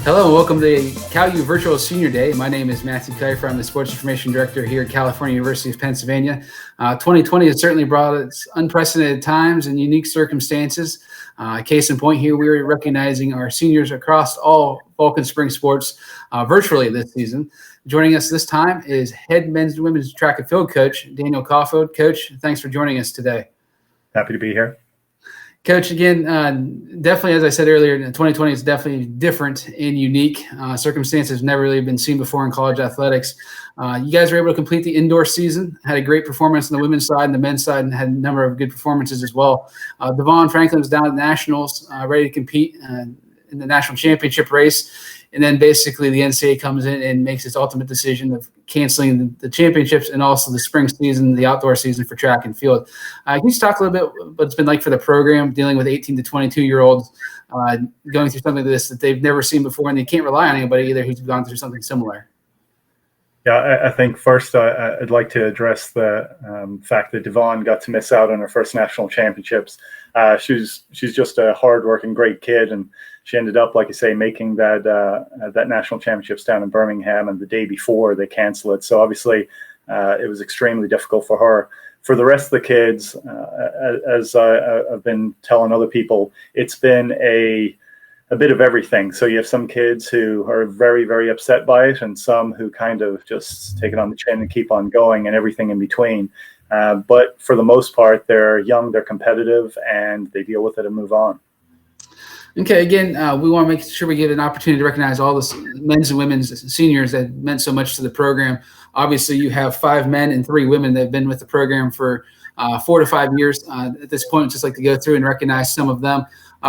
Hello and welcome to the CalU Virtual Senior Day. My name is Matthew Kiefer. I'm the Sports Information Director here at California University of Pennsylvania. 2020 has certainly brought its unprecedented times and unique circumstances. Case in point here, we're recognizing our seniors across all Vulcan Spring sports virtually this season. Joining us this time is head men's and women's track and field coach, Daniel Caulfield. Coach, thanks for joining us today. Happy to be here. Coach, again, definitely, as I said earlier, 2020 is definitely different and unique. Circumstances never really been seen before in college athletics. You guys were able to complete the indoor season, had a great performance on the women's side and the men's side, and had a number of good performances as well. Devon Franklin was down at Nationals, ready to compete in the national championship race. And then basically the NCAA comes in and makes its ultimate decision of canceling the championships and also the spring season, the outdoor season for track and field. Can you just talk a little bit what it's been like for the program dealing with 18 to 22-year-olds going through something like this that they've never seen before, and they can't rely on anybody either who's gone through something similar? Yeah, I think first I'd like to address the fact that Devon got to miss out on her first national championships. She's just a hardworking, great kid, and she ended up, like you say, making that national championships down in Birmingham, and the day before they cancel it. So obviously, it was extremely difficult for her. For the rest of the kids, as I've been telling other people, it's been a bit of everything. So you have some kids who are very, very upset by it, and some who kind of just take it on the chin and keep on going, and everything in between. But for the most part, they're young, they're competitive, and they deal with it and move on. Okay, again, we want to make sure we give an opportunity to recognize all the men's and women's seniors that meant so much to the program. Obviously, you have 5 men and 3 women that have been with the program for 4 to 5 years. At this point, I'd just like to go through and recognize some of them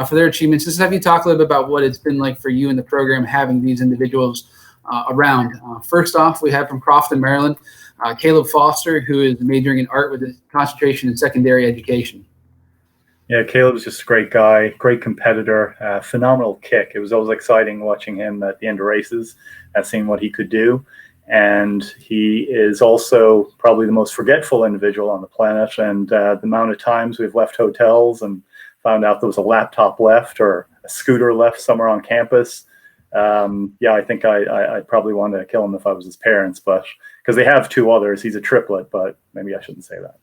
for their achievements. Just have you talk a little bit about what it's been like for you in the program having these individuals around. First off, we have from Crofton, Maryland, Caleb Foster, who is majoring in art with a concentration in secondary education. Yeah, Caleb's just a great guy, great competitor, phenomenal kick. It was always exciting watching him at the end of races, seeing what he could do. And he is also probably the most forgetful individual on the planet. And the amount of times we've left hotels and found out there was a laptop left or a scooter left somewhere on campus. I think I'd probably want to kill him if I was his parents, but because they have 2 others. He's a triplet, but maybe I shouldn't say that.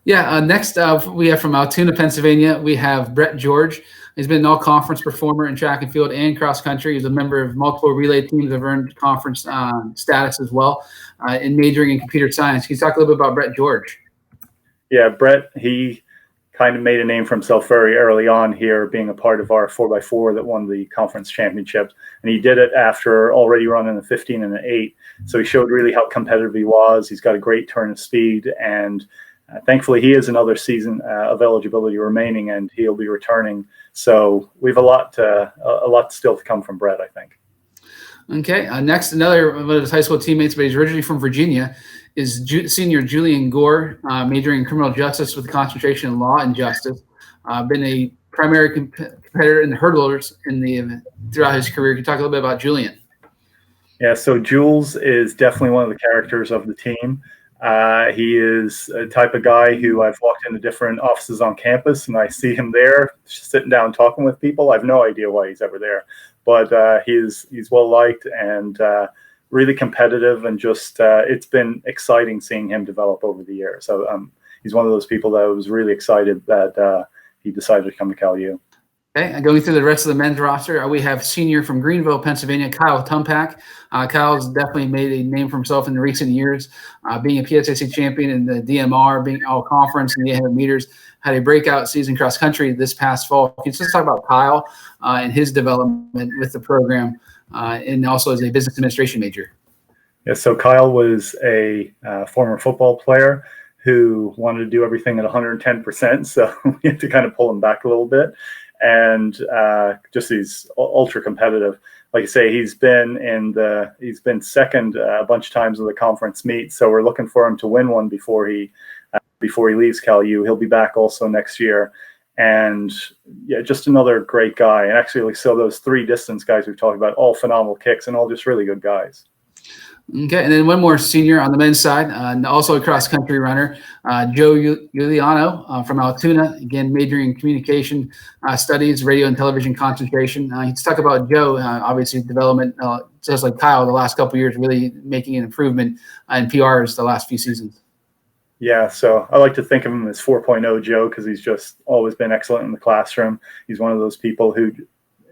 Yeah, next we have from Altoona, Pennsylvania, we have Brett George. He's been an all-conference performer in track and field and cross country. He's a member of multiple relay teams that have earned conference status as well, in majoring in computer science. Can you talk a little bit about Brett George? Yeah, Brett, he kind of made a name for himself very early on here, being a part of our 4x4 that won the conference championship. And he did it after already running a 15 and an 8. So he showed really how competitive he was. He's got a great turn of speed, and thankfully, he has another season of eligibility remaining, and he'll be returning. So we have a lot still to come from Brett, I think. Okay. Next, another one of his high school teammates, but he's originally from Virginia, is senior Julian Gore, majoring in criminal justice with a concentration in law and justice. Been a primary competitor in the hurdlers throughout his career. Can you talk a little bit about Julian? Yeah. So Jules is definitely one of the characters of the team. He is a type of guy who I've walked into different offices on campus and I see him there sitting down talking with people. I have no idea why he's ever there, but he's well liked and really competitive, and just it's been exciting seeing him develop over the years. So he's one of those people that I was really excited that he decided to come to CalU. Okay, and going through the rest of the men's roster, we have senior from Greenville, Pennsylvania, Kyle Tumpak. Kyle's definitely made a name for himself in the recent years, being a PSAC champion in the DMR, being all conference in the 800 meters, had a breakout season cross country this past fall. Can you just talk about Kyle and his development with the program and also as a business administration major? Yeah, so Kyle was a former football player who wanted to do everything at 110%. So we had to kind of pull him back a little bit. And just he's ultra competitive. Like I say, he's been second a bunch of times in the conference meet. So we're looking for him to win one before he leaves CalU. He'll be back also next year. And yeah, just another great guy. And actually, so those 3 distance guys we've talked about, all phenomenal kicks and all just really good guys. Okay, and then one more senior on the men's side, and also a cross-country runner, Joe Uliano from Altoona, again, majoring in communication studies, radio and television concentration. Let's talk about Joe, obviously development, just like Kyle, the last couple of years, really making an improvement in PRs the last few seasons. Yeah, so I like to think of him as 4.0 Joe because he's just always been excellent in the classroom. He's one of those people who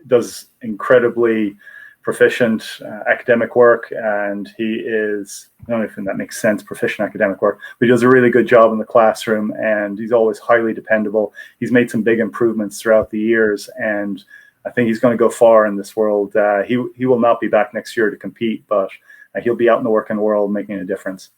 does incredibly proficient academic work, and he is, I don't know if that makes sense, proficient academic work, but he does a really good job in the classroom, and he's always highly dependable. He's made some big improvements throughout the years, and I think he's going to go far in this world. He will not be back next year to compete, but he'll be out in the working world making a difference.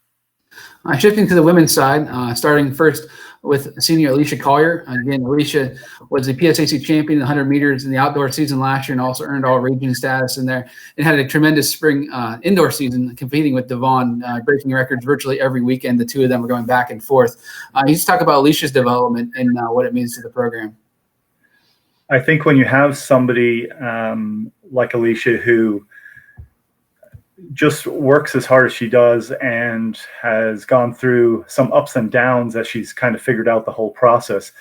Shifting to the women's side, starting first with senior Elisha Collier. Again, Alicia was the PSAC champion in the 100 meters in the outdoor season last year and also earned all region status in there and had a tremendous spring indoor season competing with Devon, breaking records virtually every weekend. The two of them were going back and forth. You just talk about Alicia's development and what it means to the program. I think when you have somebody like Alicia who just works as hard as she does and has gone through some ups and downs as she's kind of figured out the whole process.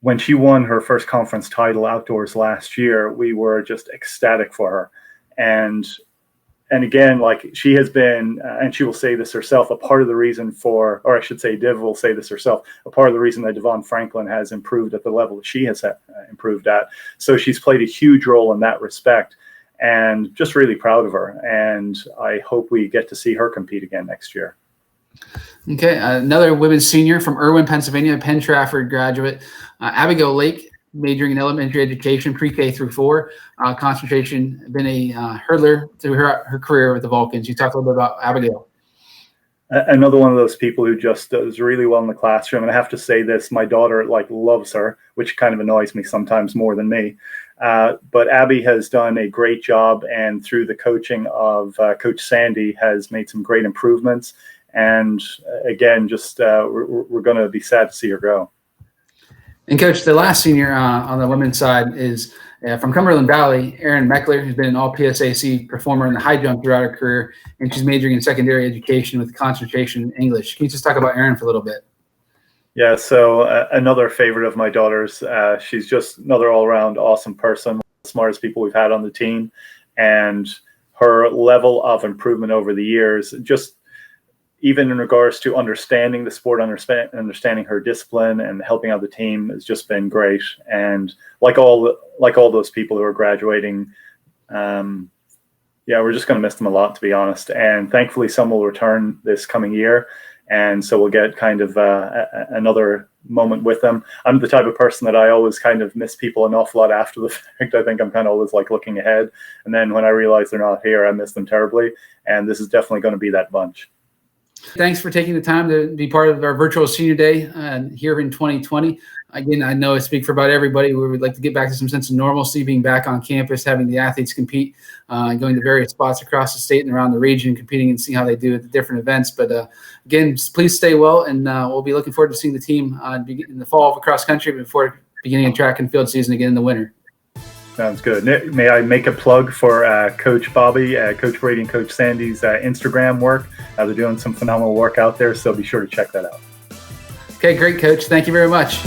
When she won her first conference title outdoors last year, we were just ecstatic for her. And again, like she has been, and she will say this herself, a part of the reason for, or I should say Div will say this herself, a part of the reason that Devon Franklin has improved at the level that she has improved at. So she's played a huge role in that respect. And just really proud of her. And I hope we get to see her compete again next year. Okay, another women's senior from Irwin, Pennsylvania, Penn Trafford graduate, Abigail Lake, majoring in elementary education, pre-K through 4. Concentration, been a hurdler through her career with the Vulcans. You talk a little bit about Abigail. Another one of those people who just does really well in the classroom. And I have to say this, my daughter loves her, which kind of annoys me sometimes more than me. But Abby has done a great job, and through the coaching of Coach Sandy has made some great improvements. And again, just we're going to be sad to see her go. And Coach, the last senior on the women's side is from Cumberland Valley, Erin Meckler, who's been an all-PSAC performer in the high jump throughout her career, and she's majoring in secondary education with concentration in English. Can you just talk about Erin for a little bit? Yeah, so another favorite of my daughter's. She's just another all-around awesome person, one of the smartest people we've had on the team, and her level of improvement over the years, just even in regards to understanding the sport, understanding her discipline and helping out the team has just been great. And like all those people who are graduating, we're just going to miss them a lot, to be honest. And thankfully some will return this coming year. And so we'll get kind of another moment with them. I'm the type of person that I always kind of miss people an awful lot after the fact. I think I'm kind of always like looking ahead. And then when I realize they're not here, I miss them terribly. And this is definitely going to be that bunch. Thanks for taking the time to be part of our virtual senior day here in 2020. Again, I know I speak for about everybody. We would like to get back to some sense of normalcy, being back on campus, having the athletes compete, going to various spots across the state and around the region, competing and seeing how they do at the different events. But again, please stay well, and we'll be looking forward to seeing the team in the fall of cross country before beginning of track and field season again in the winter. Sounds good. May I make a plug for Coach Bobby, Coach Brady, and Coach Sandy's Instagram work? They're doing some phenomenal work out there, so be sure to check that out. Okay, great, Coach. Thank you very much.